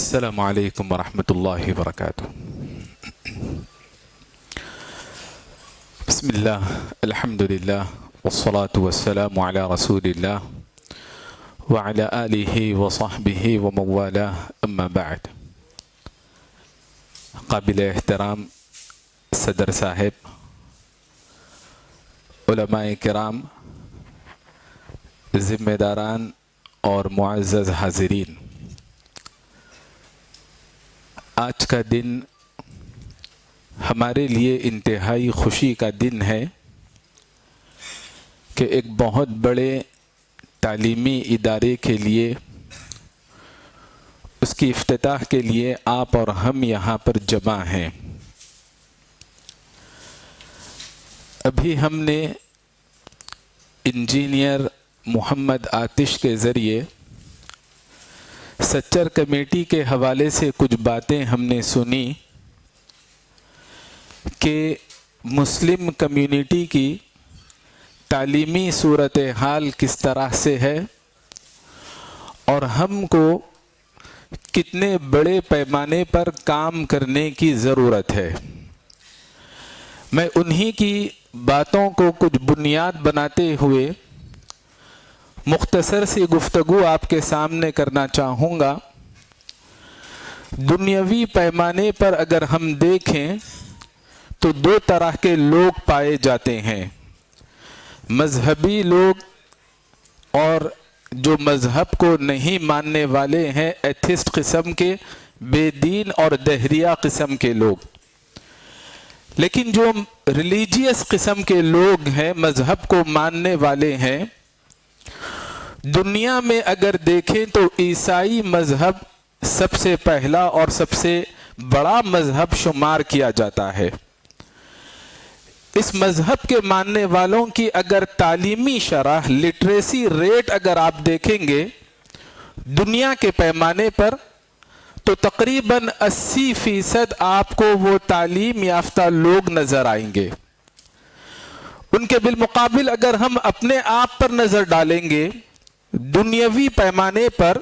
السلام علیکم ورحمۃ اللہ وبرکاتہ۔ بسم اللہ الحمد للہ والصلاة والسلام علی رسول اللہ وعلی آلہ وصحبہ ومن والاه اما بعد۔ قابل احترام صدر صاحب، علماء کرام، ذمہ داران اور معزز حاضرین، آج کا دن ہمارے لیے انتہائی خوشی کا دن ہے کہ ایک بہت بڑے تعلیمی ادارے کے لیے، اس کی افتتاح کے لیے آپ اور ہم یہاں پر جمع ہیں۔ ابھی ہم نے انجینئر محمد آتش کے ذریعے سچر کمیٹی کے حوالے سے کچھ باتیں ہم نے سنی کہ مسلم کمیونٹی کی تعلیمی صورتحال کس طرح سے ہے اور ہم کو کتنے بڑے پیمانے پر کام کرنے کی ضرورت ہے۔ میں انہی کی باتوں کو کچھ بنیاد بناتے ہوئے مختصر سی گفتگو آپ کے سامنے کرنا چاہوں گا۔ دنیاوی پیمانے پر اگر ہم دیکھیں تو دو طرح کے لوگ پائے جاتے ہیں، مذہبی لوگ اور جو مذہب کو نہیں ماننے والے ہیں، ایتھسٹ قسم کے، بے دین اور دہریہ قسم کے لوگ۔ لیکن جو ریلیجیس قسم کے لوگ ہیں، مذہب کو ماننے والے ہیں، دنیا میں اگر دیکھیں تو عیسائی مذہب سب سے پہلا اور سب سے بڑا مذہب شمار کیا جاتا ہے۔ اس مذہب کے ماننے والوں کی اگر تعلیمی شرح، لٹریسی ریٹ اگر آپ دیکھیں گے دنیا کے پیمانے پر، تو تقریباً 80% آپ کو وہ تعلیم یافتہ لوگ نظر آئیں گے۔ ان کے بالمقابل اگر ہم اپنے آپ پر نظر ڈالیں گے دنیاوی پیمانے پر،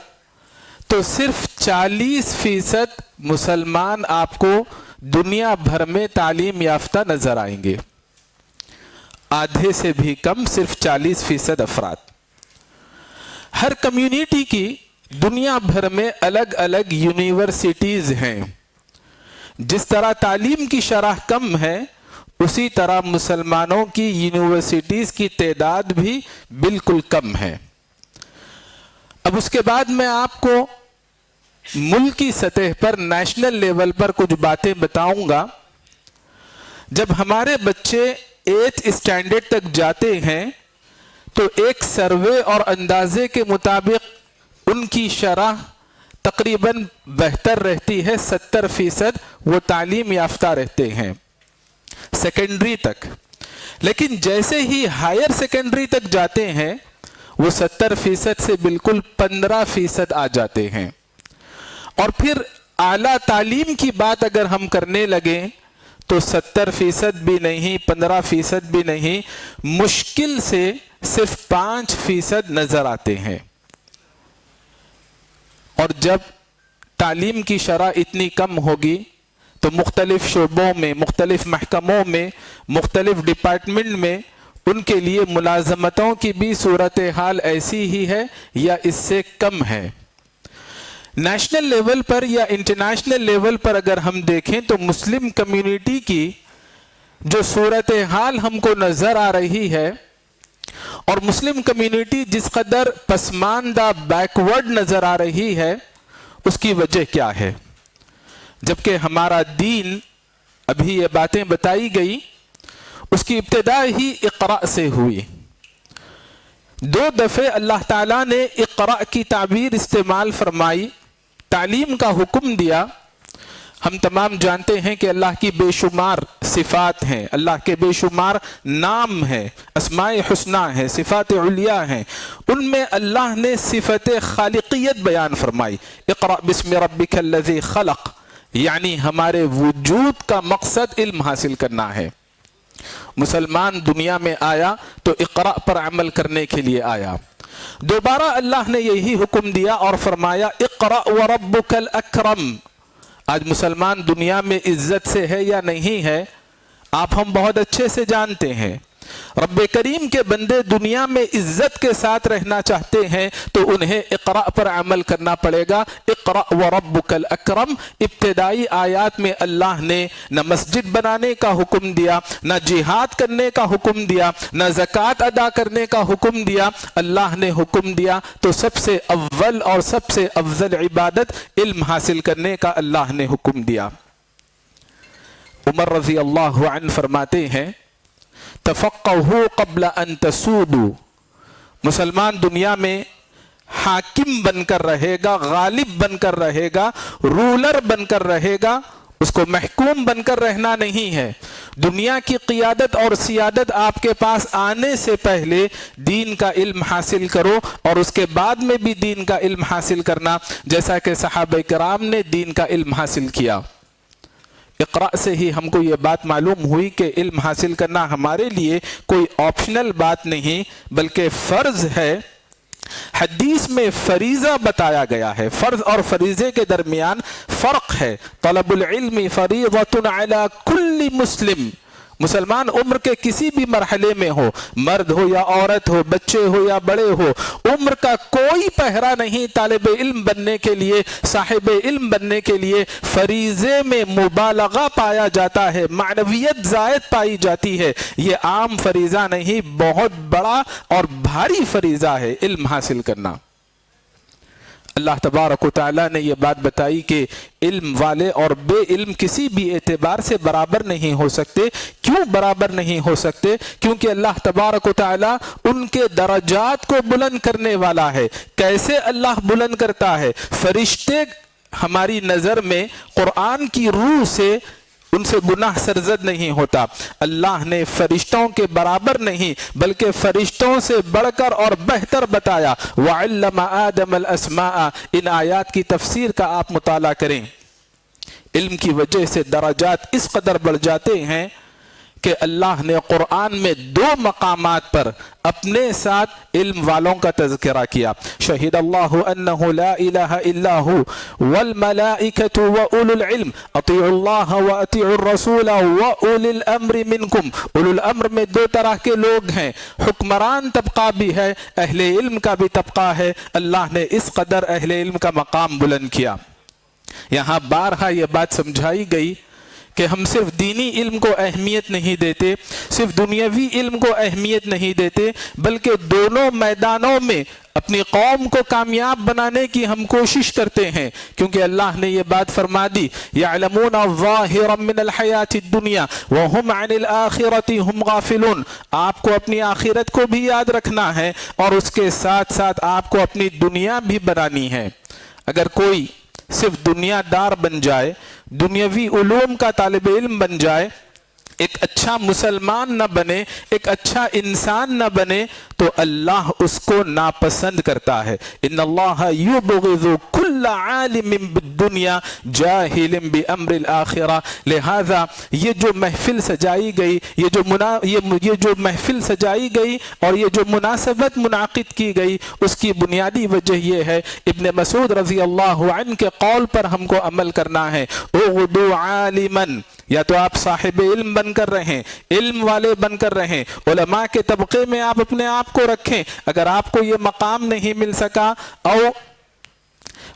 تو صرف 40% مسلمان آپ کو دنیا بھر میں تعلیم یافتہ نظر آئیں گے، آدھے سے بھی کم، صرف 40% افراد۔ ہر کمیونٹی کی دنیا بھر میں الگ الگ یونیورسٹیز ہیں۔ جس طرح تعلیم کی شرح کم ہے، اسی طرح مسلمانوں کی یونیورسٹیز کی تعداد بھی بالکل کم ہے۔ اب اس کے بعد میں آپ کو ملکی سطح پر، نیشنل لیول پر کچھ باتیں بتاؤں گا۔ جب ہمارے بچے 8th اسٹینڈرڈ تک جاتے ہیں تو ایک سروے اور اندازے کے مطابق ان کی شرح تقریباً بہتر رہتی ہے، 70% وہ تعلیم یافتہ رہتے ہیں سیکنڈری تک۔ لیکن جیسے ہی ہائر سیکنڈری تک جاتے ہیں وہ 70% سے بالکل 15% آ جاتے ہیں۔ اور پھر اعلیٰ تعلیم کی بات اگر ہم کرنے لگیں تو 70% بھی نہیں، 15% بھی نہیں، مشکل سے صرف 5% نظر آتے ہیں۔ اور جب تعلیم کی شرح اتنی کم ہوگی تو مختلف شعبوں میں، مختلف محکموں میں، مختلف ڈپارٹمنٹ میں ان کے لیے ملازمتوں کی بھی صورتحال ایسی ہی ہے یا اس سے کم ہے۔ نیشنل لیول پر یا انٹرنیشنل لیول پر اگر ہم دیکھیں تو مسلم کمیونٹی کی جو صورتحال ہم کو نظر آ رہی ہے، اور مسلم کمیونٹی جس قدر پسماندہ، بیکورڈ نظر آ رہی ہے، اس کی وجہ کیا ہے؟ جبکہ ہمارا دین، ابھی یہ باتیں بتائی گئی، اس کی ابتدا ہی اقرأ سے ہوئی۔ 2 دفعے اللہ تعالیٰ نے اقرأ کی تعبیر استعمال فرمائی، تعلیم کا حکم دیا۔ ہم تمام جانتے ہیں کہ اللہ کی بے شمار صفات ہیں، اللہ کے بے شمار نام ہیں، اسماء حسنی ہیں، صفات علیاء ہیں۔ ان میں اللہ نے صفت خالقیت بیان فرمائی، اقرأ بسم ربک الذی خلق، یعنی ہمارے وجود کا مقصد علم حاصل کرنا ہے۔ مسلمان دنیا میں آیا تو اقرأ پر عمل کرنے کے لیے آیا۔ دوبارہ اللہ نے یہی حکم دیا اور فرمایا اقرأ وربک الاکرم۔ آج مسلمان دنیا میں عزت سے ہے یا نہیں ہے آپ ہم بہت اچھے سے جانتے ہیں۔ رب کریم کے بندے دنیا میں عزت کے ساتھ رہنا چاہتے ہیں تو انہیں اقرأ پر عمل کرنا پڑے گا۔ اقرأ وربک الاکرم، ابتدائی آیات میں اللہ نے نہ مسجد بنانے کا حکم دیا، نہ جہاد کرنے کا حکم دیا، نہ زکوٰۃ ادا کرنے کا حکم دیا۔ اللہ نے حکم دیا تو سب سے اول اور سب سے افضل عبادت علم حاصل کرنے کا اللہ نے حکم دیا۔ عمر رضی اللہ عنہ فرماتے ہیں تفقہوا قبل ان تسودوا، مسلمان دنیا میں حاکم بن کر رہے گا، غالب بن کر رہے گا، رولر بن کر رہے گا، اس کو محکوم بن کر رہنا نہیں ہے۔ دنیا کی قیادت اور سیادت آپ کے پاس آنے سے پہلے دین کا علم حاصل کرو، اور اس کے بعد میں بھی دین کا علم حاصل کرنا، جیسا کہ صحابہ کرام نے دین کا علم حاصل کیا۔ اقرأ سے ہی ہم کو یہ بات معلوم ہوئی کہ علم حاصل کرنا ہمارے لیے کوئی آپشنل بات نہیں بلکہ فرض ہے۔ حدیث میں فریضہ بتایا گیا ہے، فرض اور فریضے کے درمیان فرق ہے۔ طلب العلم فریضۃ علی کل مسلم، مسلمان عمر کے کسی بھی مرحلے میں ہو، مرد ہو یا عورت ہو، بچے ہو یا بڑے ہو، عمر کا کوئی پہرا نہیں طالب علم بننے کے لیے، صاحب علم بننے کے لیے۔ فریضے میں مبالغہ پایا جاتا ہے، معنویت زائد پائی جاتی ہے۔ یہ عام فریضہ نہیں، بہت بڑا اور بھاری فریضہ ہے علم حاصل کرنا۔ اللہ تبارک و تعالیٰ نے یہ بات بتائی کہ علم والے اور بے علم کسی بھی اعتبار سے برابر نہیں ہو سکتے۔ کیوں برابر نہیں ہو سکتے؟ کیونکہ اللہ تبارک و تعالیٰ ان کے درجات کو بلند کرنے والا ہے۔ کیسے اللہ بلند کرتا ہے؟ فرشتے ہماری نظر میں قرآن کی روح سے ان سے گناہ سرزد نہیں ہوتا۔ اللہ نے فرشتوں کے برابر نہیں بلکہ فرشتوں سے بڑھ کر اور بہتر بتایا۔ وَعَلَّمَ آدَمَ الْأَسْمَاءَ، ان آیات کی تفسیر کا آپ مطالعہ کریں۔ علم کی وجہ سے درجات اس قدر بڑھ جاتے ہیں کہ اللہ نے قرآن میں 2 مقامات پر اپنے ساتھ علم والوں کا تذکرہ کیا۔ شہید اللہ انہ لا الہ الا ہو والملائکۃ واولو العلم اطیعوا اللہ واطیعوا الرسول واولی الامر منکم۔ اولو الامر میں 2 طرح کے لوگ ہیں، حکمران طبقہ بھی ہے، اہل علم کا بھی طبقہ ہے۔ اللہ نے اس قدر اہل علم کا مقام بلند کیا۔ یہاں بارہا یہ بات سمجھائی گئی کہ ہم صرف دینی علم کو اہمیت نہیں دیتے، صرف دنیاوی علم کو اہمیت نہیں دیتے، بلکہ دونوں میدانوں میں اپنی قوم کو کامیاب بنانے کی ہم کوشش کرتے ہیں، کیونکہ اللہ نے یہ بات فرما دی یعلمون ظاہرا من الحیات الدنیا وهم عن الآخرۃ هم غافلون۔ آپ کو اپنی آخرت کو بھی یاد رکھنا ہے اور اس کے ساتھ ساتھ آپ کو اپنی دنیا بھی بنانی ہے۔ اگر کوئی صرف دنیا دار بن جائے، دنیاوی علوم کا طالب علم بن جائے، ایک اچھا مسلمان نہ بنے، ایک اچھا انسان نہ بنے، تو اللہ اس کو ناپسند کرتا ہے۔ ان اللہ یبغض کل عالم بالدنیا جاہل بامر الآخرہ۔ لہذا یہ جو محفل سجائی گئی، یہ جو محفل سجائی گئی اور یہ جو مناسبت منعقد کی گئی، اس کی بنیادی وجہ یہ ہے، ابن مسعود رضی اللہ عنہ کے قول پر ہم کو عمل کرنا ہے۔ اغدو عالما، یا تو آپ صاحب علم بن کر رہیں، علم والے بن کر رہیں، علماء کے طبقے میں آپ اپنے آپ کو رکھیں۔ اگر آپ کو یہ مقام نہیں مل سکا، او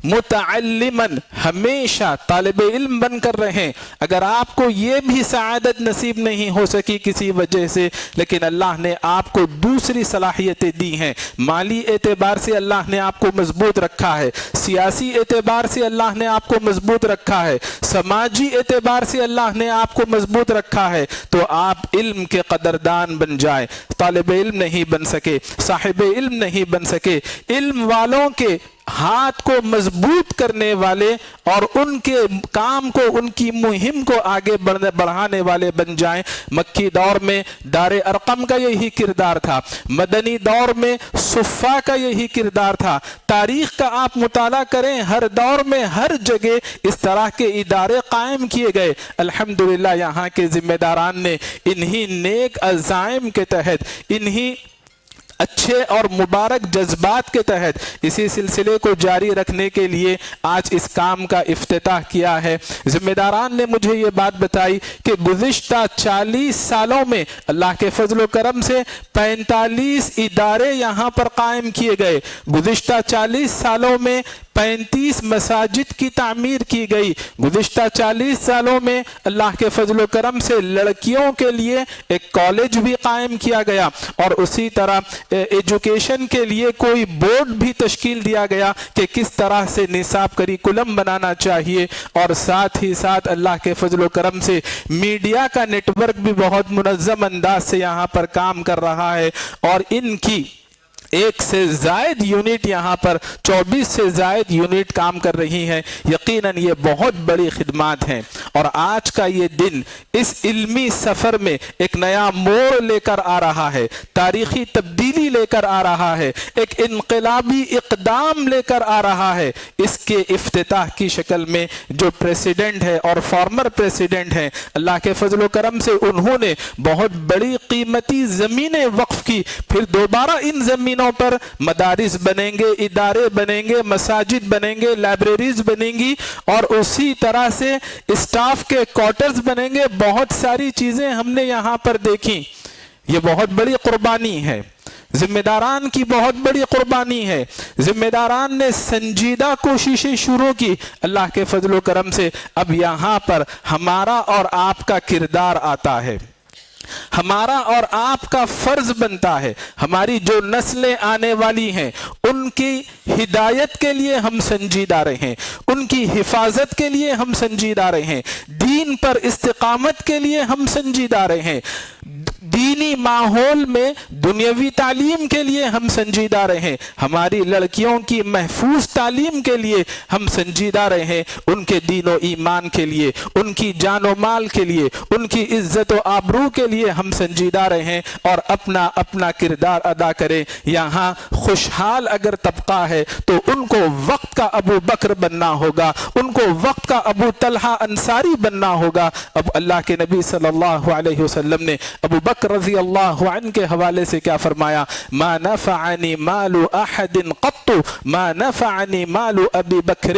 متعلما، ہمیشہ طالب علم بن کر رہیں۔ اگر آپ کو یہ بھی سعادت نصیب نہیں ہو سکی کسی وجہ سے، لیکن اللہ نے آپ کو دوسری صلاحیتیں دی ہیں۔ مالی اعتبار سے اللہ نے آپ کو مضبوط رکھا ہے، سیاسی اعتبار سے اللہ نے آپ کو مضبوط رکھا ہے، سماجی اعتبار سے اللہ نے آپ کو مضبوط رکھا ہے، تو آپ علم کے قدردان بن جائیں۔ طالب علم نہیں بن سکے، صاحب علم نہیں بن سکے، علم والوں کے ہاتھ کو مضبوط کرنے والے اور ان کے کام کو، ان کی مہم کو آگے بڑھانے والے بن جائیں۔ مکی دور میں دار ارقم کا یہی کردار تھا، مدنی دور میں صفا کا یہی کردار تھا۔ تاریخ کا آپ مطالعہ کریں، ہر دور میں ہر جگہ اس طرح کے ادارے قائم کیے گئے۔ الحمدللہ یہاں کے ذمہ داران نے انہی نیک عزائم کے تحت، انہی اچھے اور مبارک جذبات کے تحت اسی سلسلے کو جاری رکھنے کے لیے آج اس کام کا افتتاح کیا ہے۔ ذمہ داران نے مجھے یہ بات بتائی کہ گزشتہ 40 سالوں میں اللہ کے فضل و کرم سے 45 ادارے یہاں پر قائم کیے گئے، گزشتہ 40 سالوں میں 35 مساجد کی تعمیر کی گئی، گزشتہ 40 سالوں میں اللہ کے فضل و کرم سے لڑکیوں کے لیے ایک کالج بھی قائم کیا گیا، اور اسی طرح ایجوکیشن کے لیے کوئی بورڈ بھی تشکیل دیا گیا کہ کس طرح سے نصاب کریکولم بنانا چاہیے، اور ساتھ ہی ساتھ اللہ کے فضل و کرم سے میڈیا کا نیٹ ورک بھی بہت منظم انداز سے یہاں پر کام کر رہا ہے، اور ان کی 1 سے زائد یونٹ یہاں پر 24 سے زائد یونٹ کام کر رہی ہیں۔ یقیناً یہ بہت بڑی خدمات ہیں، اور آج کا یہ دن اس علمی سفر میں ایک نیا موڑ لے کر آ رہا ہے، تاریخی تبدیلی لے کر آ رہا ہے، ایک انقلابی اقدام لے کر آ رہا ہے۔ اس کے افتتاح کی شکل میں جو پریسیڈنٹ ہے اور فارمر پریسیڈنٹ ہیں، اللہ کے فضل و کرم سے انہوں نے بہت بڑی قیمتی زمینیں وقف کی، پھر دوبارہ ان زمینوں پر مدارس بنیں گے، ادارے بنیں گے، مساجد بنیں گے، لائبریریز بنیں گی، اور اسی طرح سے اسٹاف کے کوارٹرز بنیں گے۔ بہت ساری چیزیں ہم نے یہاں پر دیکھی۔ یہ بہت بڑی قربانی ہے، ذمہ داران کی بہت بڑی قربانی ہے۔ ذمہ داران نے سنجیدہ کوششیں شروع کی، اللہ کے فضل و کرم سے اب یہاں پر ہمارا اور آپ کا کردار آتا ہے، ہمارا اور آپ کا فرض بنتا ہے، ہماری جو نسلیں آنے والی ہیں ان کی ہدایت کے لیے ہم سنجیدہ رہیں، ان کی حفاظت کے لیے ہم سنجیدہ رہیں، دین پر استقامت کے لیے ہم سنجیدہ رہیں، دینی ماحول میں دنیاوی تعلیم کے لیے ہم سنجیدہ رہیں، ہماری لڑکیوں کی محفوظ تعلیم کے لیے ہم سنجیدہ رہیں، ان کے دین و ایمان کے لیے، ان کی جان و مال کے لیے، ان کی عزت و آبرو کے لیے ہم سنجیدہ رہیں، اور اپنا اپنا کردار ادا کریں۔ یہاں خوشحال اگر طبقہ ہے تو ان کو وقت کا ابو بکر بننا ہوگا، ان کو وقت کا ابو طلحہ انصاری بننا ہوگا۔ اب اللہ کے نبی صلی اللہ علیہ وسلم نے ابو بکر رضی اللہ عنہ کے حوالے سے کیا فرمایا؟ ما نفعنی مال احد قط ما نفعنی مال ابی بکر۔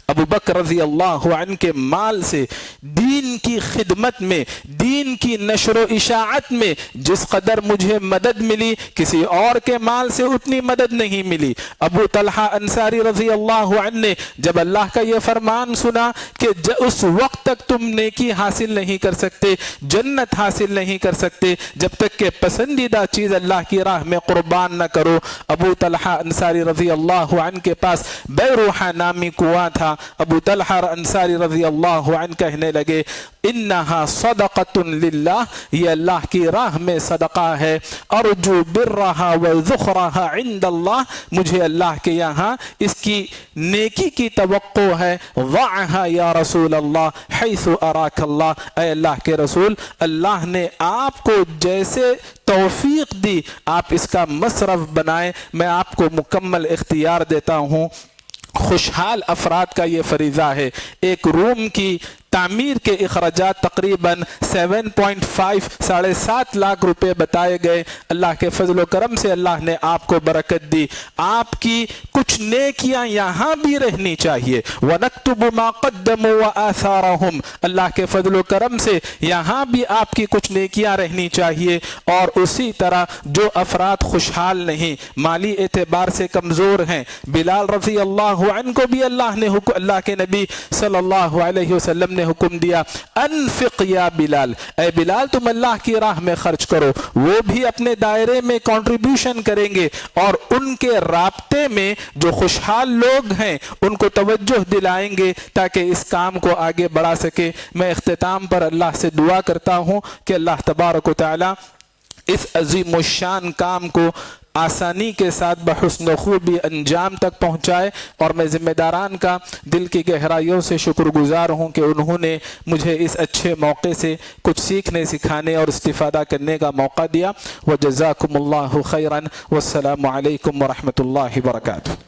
ابو بکر رضی اللہ عنہ کے مال سے دین کی خدمت میں، دین کی نشر و اشاعت میں جس قدر مجھے مدد ملی، کسی اور کے مال سے اتنی مدد نہیں ملی۔ ابو طلحہ انصاری رضی اللہ عنہ نے جب اللہ کا یہ فرمان سنا کہ اس وقت تک تم نیکی حاصل نہیں کر سکتے، جنت حاصل نہیں کر سکتے جب تک کہ پسندیدہ چیز اللہ کی راہ میں قربان نہ کرو، ابو طلحہ انصاری رضی اللہ عنہ کے پاس بیروحہ نامی کنواں تھا۔ ابو طلحہ انصاری رضی اللہ عنہ کہنے لگے انہا صدقۃ للہ، یہ اللہ کی راہ میں صدقہ ہے، ارجو برہا وذخرہا عند اللہ، مجھے اللہ کے یہاں اس کی نیکی کی توقع ہے، ضعہا یا رسول اللہ حیث اراک اللہ، اے اللہ کے رسول، اللہ نے آپ کو جیسے توفیق دی آپ اس کا مصرف بنائیں، میں آپ کو مکمل اختیار دیتا ہوں۔ خوشحال افراد کا یہ فریضہ ہے۔ ایک روم کی تعمیر کے اخراجات تقریباً 7.5 لاکھ روپے بتائے گئے۔ اللہ کے فضل و کرم سے اللہ نے آپ کو برکت دی، آپ کی کچھ نیکیاں یہاں بھی رہنی چاہیے۔ وَنَكْتُبُ مَا قَدَّمُوا وَآثَارَهُمْ، اللہ کے فضل و کرم سے یہاں بھی آپ کی کچھ نیکیاں رہنی چاہیے۔ اور اسی طرح جو افراد خوشحال نہیں، مالی اعتبار سے کمزور ہیں، بلال رضی اللہ عنہ کو بھی اللہ کے نبی صلی اللہ علیہ وسلم نے حکم دیا، انفق یا بلال، اے بلال تم اللہ کی راہ میں خرچ کرو۔ وہ بھی اپنے دائرے میں کنٹریبیوشن کریں گے، اور ان کے رابطے میں جو خوشحال لوگ ہیں ان کو توجہ دلائیں گے تاکہ اس کام کو آگے بڑھا سکے۔ میں اختتام پر اللہ سے دعا کرتا ہوں کہ اللہ تبارک و تعالی اس عظیم الشان کام کو آسانی کے ساتھ بحسن خوبی انجام تک پہنچائے، اور میں ذمہ داران کا دل کی گہرائیوں سے شکر گزار ہوں کہ انہوں نے مجھے اس اچھے موقع سے کچھ سیکھنے، سکھانے اور استفادہ کرنے کا موقع دیا۔ وجزاکم اللہ خیرا، والسلام علیکم ورحمۃ اللہ وبرکاتہ۔